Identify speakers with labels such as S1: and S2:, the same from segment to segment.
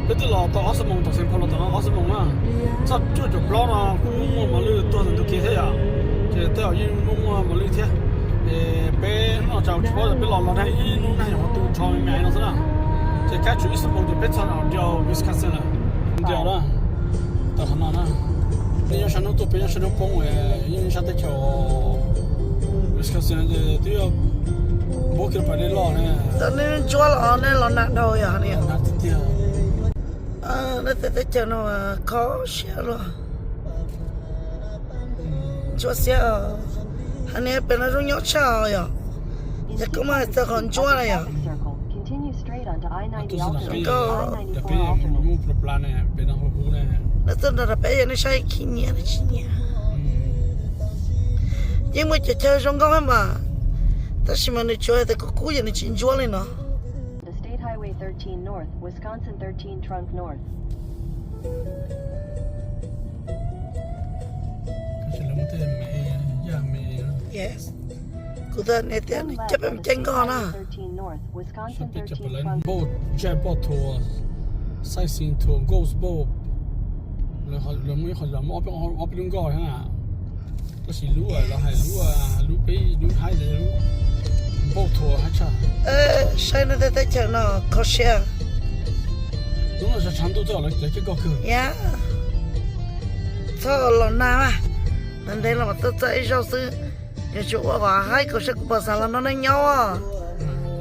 S1: cái thứ là tao ớt mông tao xem phong tao ớt mông á sao chưa chụp lo nó cũng mua mà lưu tôi thành được kia thế à thì tao yên mua mà lưu thế bé nó chào chụp rồi bé lò này nó này họ tu cho mẹ nó thế nào thì cái chủ ớt mông thì bé cho nó điều Wisconsin là điều đó tao không nói nữa bây giờ sang nó tụi bây giờ sang nó bông nhưng sang tới chỗ Wisconsin thì tôi bố kia phải đi lo này
S2: tao nên chúa lo nên lo nặng đâu vậy này nó tới chỗ nó khó xíu luôn chúa xíu anh ấy bên nó rung nhót sao vậy giờ có mà tao còn chúa này à có nó tên là bé giờ nó say khi nhẹ nó chỉ nhẹ nhưng mà chỉ chơi trong con mà ta chỉ mà nó chơi thì có cú gì nó chỉnh chúa lên nó
S3: State Highway 13 North, Wisconsin 13 Trunk North.
S2: yes cú ta này tiền chấp em tranh con à
S3: 13 North, Wisconsin 13 Trunk North.
S1: boat jet boat tour sightseeing tour ghost boat là mới họ làm ở bên gọi ha có gì lúa là hay lúa bé lúa hay là lúa boat tour hay sao
S2: sai nó tới chỗ nó khó xíu
S1: đúng là chẳng đâu là cái có cơ
S2: yeah thôi lần nào à nên đây là một tờ giấy giáo sư cái chỗ và hai cái sách của bà là nó đánh nhau à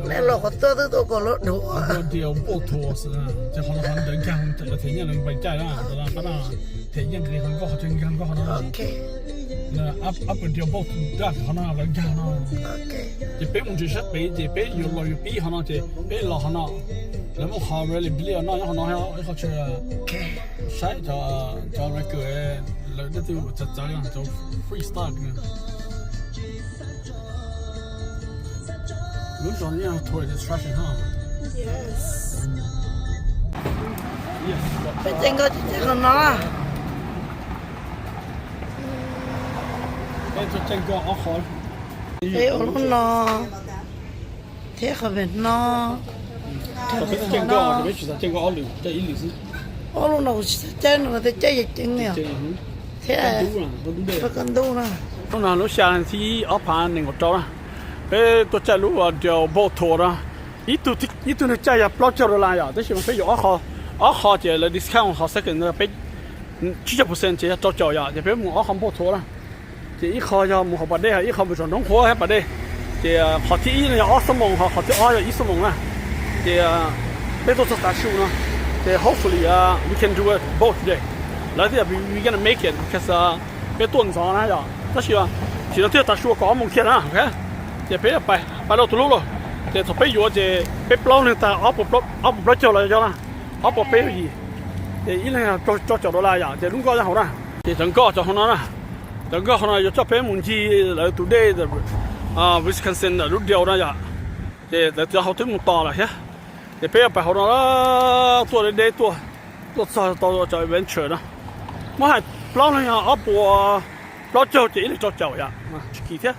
S2: nên là họ tớ tôi có lỗ đủ
S1: có điều boat tour làจะเขาทำเดินทางแต่ละทีเนี่ยเราไปใจแล้วแต่ละขนาดทีเนี่ยคือเขาก็เขาจะกันก็เขาเนาะ
S2: okay
S1: นะอัพเป็นเดียวboat ได้เขาเนาะเรากันเนาะ
S2: okay
S1: จะเป็นมุมจุดชัดไปจะเป็นอยู่ลอยอยู่ปีเขาเนาะจะเป็นหล่อเขาเนาะแล้วมันเขาเรื่องเบี้ยเนาะเขาเนาะเขาเชื่อ
S2: okay
S1: ใช่จะอะไรเกิดแล้วจะดูจะอย่างจะ freestyle เนี่ยรู้จักเนี่ยทัวร์ distraction ฮะ
S2: yes
S1: yes
S2: ไปเจงก็จะcon nó à
S1: เป็นตัวเจงก็เอาขอ
S2: thế ông nó thế không biết nó
S1: ตัวเป็นเจงก็เดี๋ยวไม่ใช่เจงก็เอาหรือจะอีหรือสิ
S2: ông nó chơi nó tới chơi gì chừng nè
S1: เจง
S2: thế
S1: ดูนะดูเด็
S2: phải cần đu nè
S1: ตรงนั้นรู้จักที่เอาผ่านหนึ่งก็จอนะตัวจะรู้ว่าเดี๋ยวโบทัวร์นะอีตัวเนี่ยจะปลอดเจอร์อะไรอ่ะแต่ฉันไม่อยู่อ๋อเขาจะเลย discount เขาสักกันเลยเป็น70%จะจอจ่อยอ่ะจะเป็นหมู่อ๋อคำโบทัวร์นะจะอีเขาจะหมู่เขาประเดี๋ยวอีเขาไม่จอดน้องหัวให้ประเดี๋ยวจะเขาที่อีเนี่ยอ๋อสมองเขาที่อ๋ออีสมองนะจะเป็นตัวสตาร์ชูนะจะ hopefully we can do it both day แล้วที่we gonna make it because เป็นตัวสองนะจ๊ะแต่是啊其实这大叔搞梦天啊 OK จะไปเราตัวลูกเลยจะถ้าไปอยู่จะไปปล้องเนี่ยแต่เอาปุ๊บเจ้าเลยจ้านะเอาปุ๊บไปอยู่จะอีเนี่ยจอดอะไรอย่างจะลุงก็จะ好นะจะ整个就好นะ整个好นะ就这边门去来today 的Wisconsin 的路掉那呀จะ好ถึงต่อ了ใช่จะไป好นะตัวเด็กตัวจะเว้นเฉยนะไม่ให้ปล้องเนี่ยเอาปุ๊บปล้องเจ้าจะอีเนี่ยจอดอย่างกี่เท่า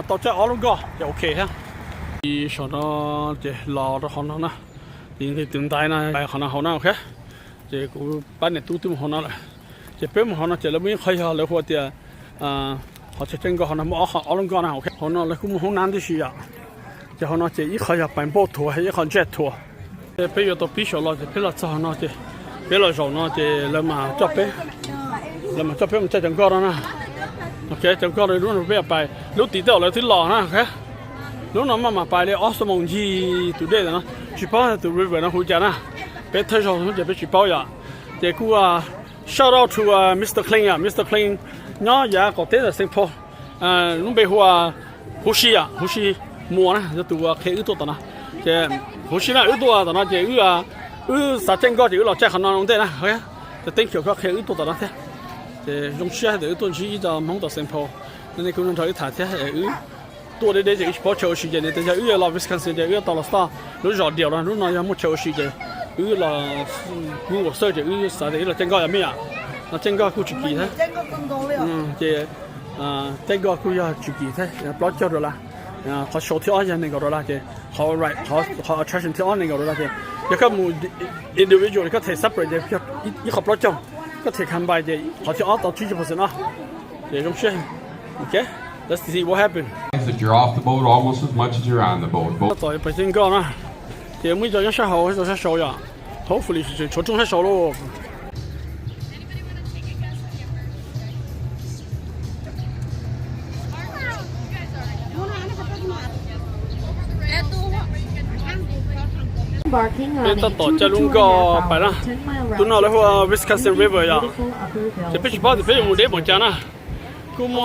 S1: 到这奥龙哥就 OK 哈。伊上到这老的好那，今天等待呢，来好那 OK。这个半年都好那了，这边好那这那边开下来或者好像整个好那么奥龙哥呢 OK。好那来我们好难的需要，这好那这一开下办包拖，还一开jet拖。这边有到必须了，这边了之后呢，这边了上呢这那么这边我们再整个了呢。OK 整个เลยรู้เราไปรู้ติดเดียวเลยที่หล่อนะ OK รู้น้ำมาไปเลยออสมองที่ตัวเด็กนะชิปเอาตัวริเวอร์นะคุณจ๋านะไปเที่ยวเราจะไปชิปเอาอย่างเด็กกูshout out to Mr. Clean อ่ะ Mr. Clean เนาะอย่าก็เต้นแต่สิงคโปร์ลุงไปหัวฮูชีมัวนะจะตัวเคยตัวต่อนะจะฮูชีนะตัวต่อนะจะสัตว์เจงก็จะเราแจ้งขนาดนั้นได้นะ OK จะเต้นเกี่ยวกับเคยตัวต่อนะ这用起来的东西就忙到生活，那你可能找一谈天多的这个跑球时间的，等下又要到 Wisconsin 的，又要到了啥，都绕掉了，如那样没球时间，又了我手就又啥的，又了增高也没啊，那增高估计几的，这增高估计要几的，不老叫着了，他小跳一下那个了，这好 right 好 attraction ที่ on 嗰度啦嘅，一個冇 individual 一個睇 separate 嘅，一個 plot 中，一個睇 combine 嘅，好似 on 到20% 啊，這種事 ，OK， let's see what happen。
S4: That you're off the boat almost as much as you're on the boat.
S1: 在北京講啦，嘅每種一些好，一種些少呀，hopefully 是從中些少咯。bên ta tổ cho luôn có phải là tôi nói là hoa Wisconsin River ya thì bây giờ thì bây giờ một đêm một chán à cũng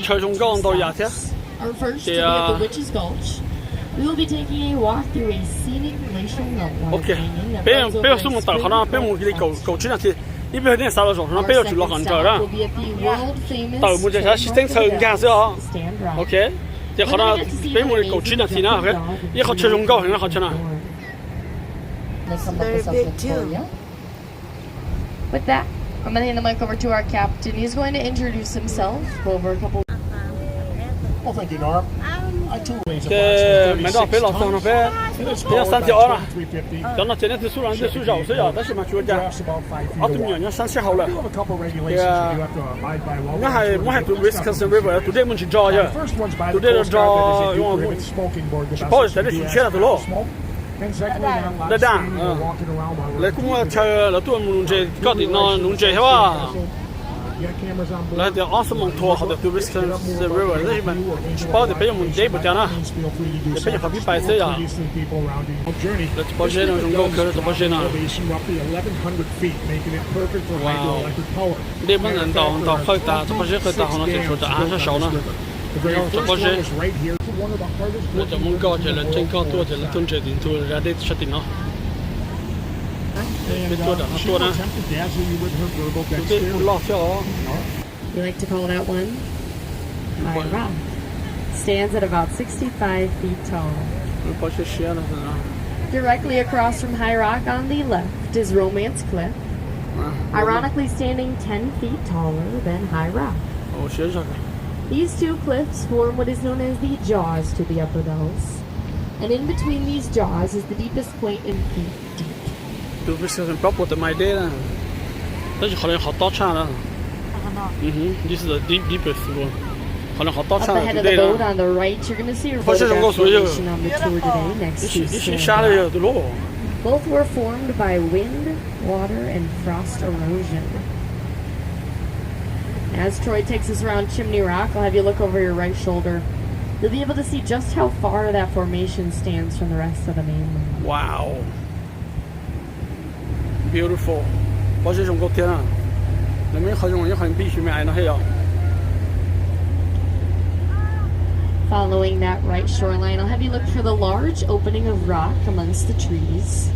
S1: chơi trong con tàu ya thế thì ok bây giờ số một tàu họ nó bây giờ một cái cầu chuyến là thì đi bây giờ này sao rồi nó bây giờ chỉ lo còn chờ đó tàu một cái sẽ tính sơn ga nữa ok thì họ nó bây giờ một cái cầu chuyến là thì nó ok đi họ chơi trong con thì nó họ chơi nào
S2: Very big too.
S5: With that, I'm going to hand the mic over to our captain. He's going to introduce himself, go over a couple.
S6: Well, thank you, Norm. I too
S1: mấy đó phải lọt xong nó phải bây giờ 3 triệu rồi cho nó trên cái số lượng cái số giàu số giàu đó là mà chúa cha ở tụi nhỏ nó 3 triệu hậu là nó hay mỗi tụi Wisconsin River tụi đây mình chỉ cho chứ tụi đây là cho bao giờ để chuyện là tụi lo đã đàng lấy cũng chơi là tụi mình chơi có thì nó nung chơi hết là để ở sông thua họ được Wisconsin River đấy mà bao giờ bây giờ mình chơi bữa nào để bây giờ họ biết bài thế à là bao giờ nó dùng câu cơ là bao giờ nào wow để mà lần đầu khơi ta bao giờ khơi ta họ nó sẽ cho ta ăn cho sầu nữa bao giờ nóจะมุ่งก็จะเล่นเช่นก็ตัวจะเล่นต้นเจดินตัวจะได้ชัดตินเนาะเป็นตัวดังตัวนะตัวที่ล่อเชี่ยว
S5: We like to call that one High Rock. Stands at about 65 feet tall.
S1: พอเชี่ยวนะ
S5: Directly across from High Rock on the left is Romance Cliff, ironically standing 10 feet taller than High Rock.
S1: โอ้เชี่ยวจัง
S5: These two cliffs form what is known as the jaws to the upper dells, and in between these jaws is the deepest point in feet deep.
S1: ดูวิศวกรรมปกติไม่ได้นะแต่จะเขาเรียกเขาต่อชาแล้วthis is the deepest one เขาเรียกเขาต่อ
S5: Up
S1: ชา
S5: ahead of the boat on the right, you're going to see a photograph formation on the tour today next to
S1: นี่ชาเลยตัวโล
S5: Both were formed by wind, water, and frost erosion. As Troy takes us around Chimney Rock, I'll have you look over your right shoulder. You'll be able to see just how far that formation stands from the rest of the mainland.
S1: wow beautiful 我是中国天啊你们好像也很必须买那些呀
S5: Following that right shoreline, I'll have you look for the large opening of rock amongst the trees.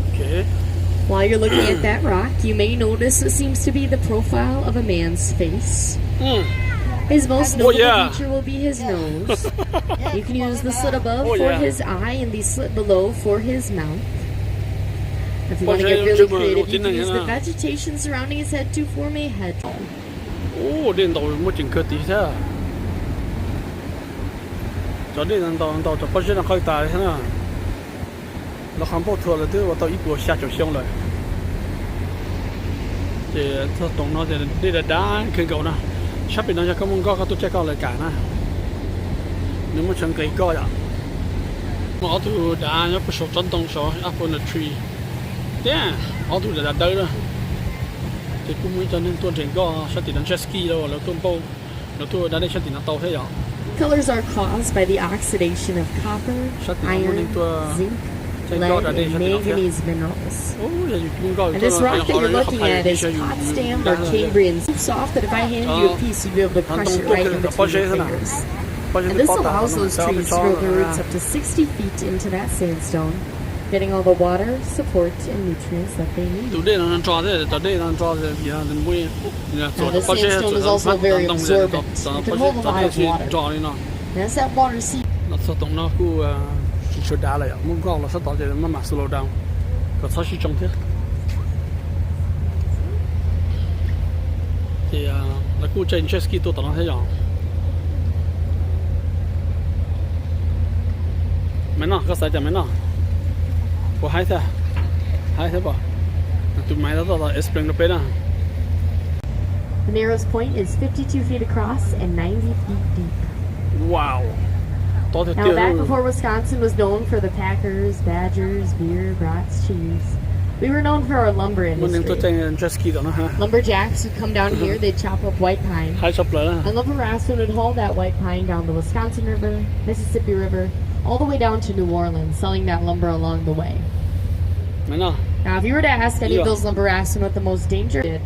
S1: okay
S5: While you're looking at that rock, you may notice what seems to be the profile of a man's face. His most notable feature will be his nose. You can use the slit above for his eye and the slit below for his mouth. If you want to get really creative, you can use the vegetation surrounding his head to form a head.
S1: ô điện tàu một chỉnh cơ tí thế à cho điện tàu cho bao nhiêu là khơi tài thế nào nó không bao thừa là thứ mà tàu ít của xa chỗ xong rồi thì thôi tổng nó thì đi là đá khơi cầu nè sắp bị nó cho công có tôi check out lại cả nè nếu mà chẳng cây coi à mà ở tu đá nó có số chân tông số up on the tree yeah ở tu là đây đó thì cũng mới cho nên tuần trình có sẽ tìm jet ski đâu là tuần bao là tôi đã đây sẽ tìm tàu thế rồi
S5: Colors are caused by the oxidation of copper, iron, zinc, lead, and manganese minerals. And this rock that you're looking at is Potsdam or Cambrian. So soft that if I hand you a piece, you'd be able to crush it right in between your fingers. And this allows those trees to grow their roots up to 60 feet into that sandstone, getting all the water, support, and nutrients that they need. Now, this sandstone is also very absorbent. It can hold a lot of water. And as that water seeps,
S1: chưa đá lại muốn gọi là sắp tới thì mà slow down có sao chỉ trong thế thì là cô trên jet ski tôi tưởng nó thế rồi maintenant có sai cho maintenant của hai thế bỏ tụi mày đó là explain nó bên à.
S5: The narrowest point is 52 feet across and 90 feet deep.
S1: Wow.
S5: Now, back before Wisconsin was known for the Packers, Badgers, beer, brats, cheese, we were known for our lumber industry. Lumberjacks would come down here, they'd chop up white pine. And lumberjacks would haul that white pine down the Wisconsin River, Mississippi River, all the way down to New Orleans, selling that lumber along the way. Now, if you were to ask any of those lumberjacks what the most dangerous did,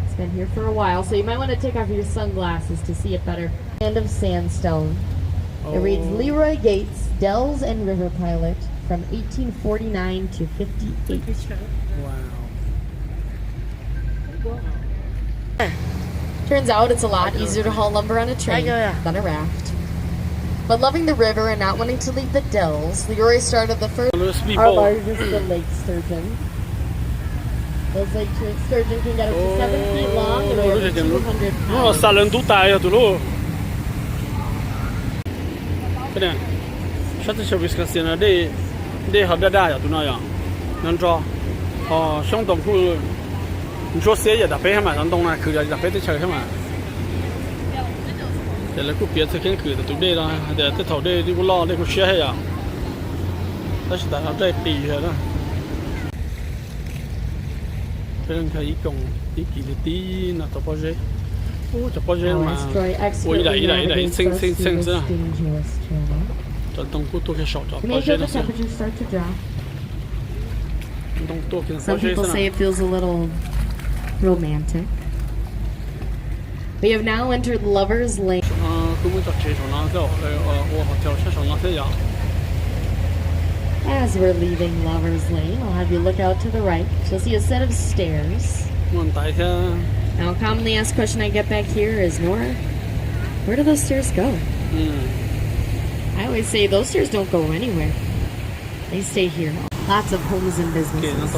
S5: it's been here for a while, so you might want to take off your sunglasses to see it better. Land of sandstone. It reads Leroy Gates, Dells and River Pilot from 1849 to 58.
S1: Wow.
S5: Turns out it's a lot easier to haul lumber on a train than a raft. But loving the river and not wanting to leave the Dells, Leroy started the first, our largest, the lake sturgeon. Those lake sturgeon can get up to 7 feet long and weigh up to 200 pounds.
S1: Cái này, sát tới Wisconsin là để học đa ya tụi nó ya, nên cho xong đồng khu cho xe ya đạp bé mà xong đồng này cứ đạp bé tới chơi mà, để là cứ biết cái cứ tụi đây đó, để tới thầu đây đi cũng lo đây cũng xe hay ya, đó là học đây tì rồi đó, cái này cái công tí kỳ tí nó tập bao giờ. Chụp bao nhiêu mà, ui lại xinh ra, trong khu tôi cái sọt chụp bao nhiêu nó xinh, trong tôi cái
S5: Some people say it feels a little romantic. We have now entered Lover's Lane. As we're leaving Lover's Lane, I'll have you look out to the right. You'll see a set of stairs. Now, a commonly asked question I get back here is, Nora, where do those stairs go? I always say those stairs don't go anywhere. They stay here. Lots of homes and businesses.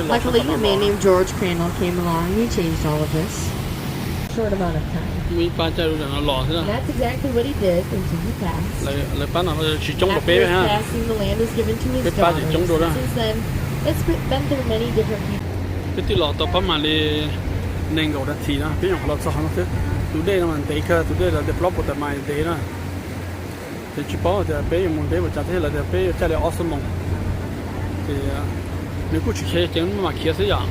S5: Luckily, a man named George Crandall came along and he changed all of this. Short amount of time. And that's exactly what he did until he passed. After his passing, the land was given to his daughters. Since then, it's been through many different people.
S1: Cái tí lọ tập mà đi nên gọi là thì đó, ví dụ là sao nó thế, tụi đây là mình thấy cái tụi đây là develop của mày thế đó, thì chỉ bảo thì bây giờ mình thấy bây giờ thế là bây giờ là awesome thì nếu cứ chỉ chơi chẳng mà kia thế dạng,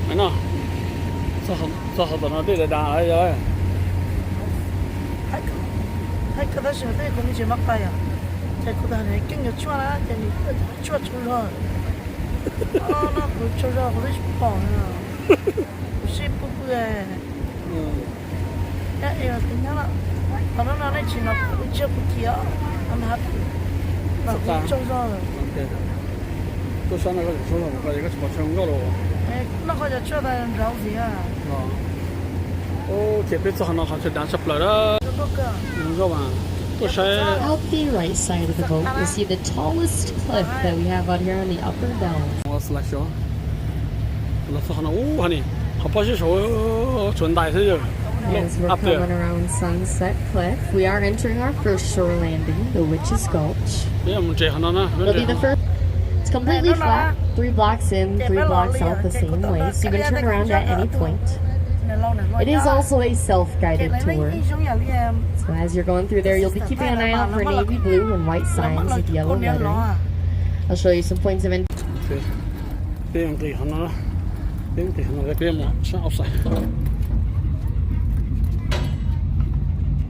S1: mấy nó, sao nó đây là đà ấy rồi,
S2: hay cái đó là cái công việc mắc tay à, cái đó là cái nghiệp chua lá, cái này chua thôi. Nó cũng cho ra có thể bỏ nữa, xếp bự bự à, cái này tính nhá là, còn nó này chỉ nó cũng chưa bự kia, nó hấp, nó cũng cho ra rồi.
S1: tôi sáng nay có số là cái chỉ bảo trong cái đồ.
S2: Nó có cho ra rau gì à?
S1: Ô, thì bây giờ nó họ sẽ đánh sập lại đó. Đúng rồi mà.
S5: Out the right side of the boat, you'll see the tallest cliff that we have out here on the upper dell.
S1: What's like so? As
S5: we're coming around Sunset Cliff, we are entering our first shore landing, the Witch's Gulch. It'll be the first. It's completely flat, 3 blocks in, 3 blocks out the same way, so you can turn around at any point. It is also a self-guided tour. So as you're going through there, you'll be keeping an eye out for navy blue and white signs with yellow lettering. I'll show you some points of interest.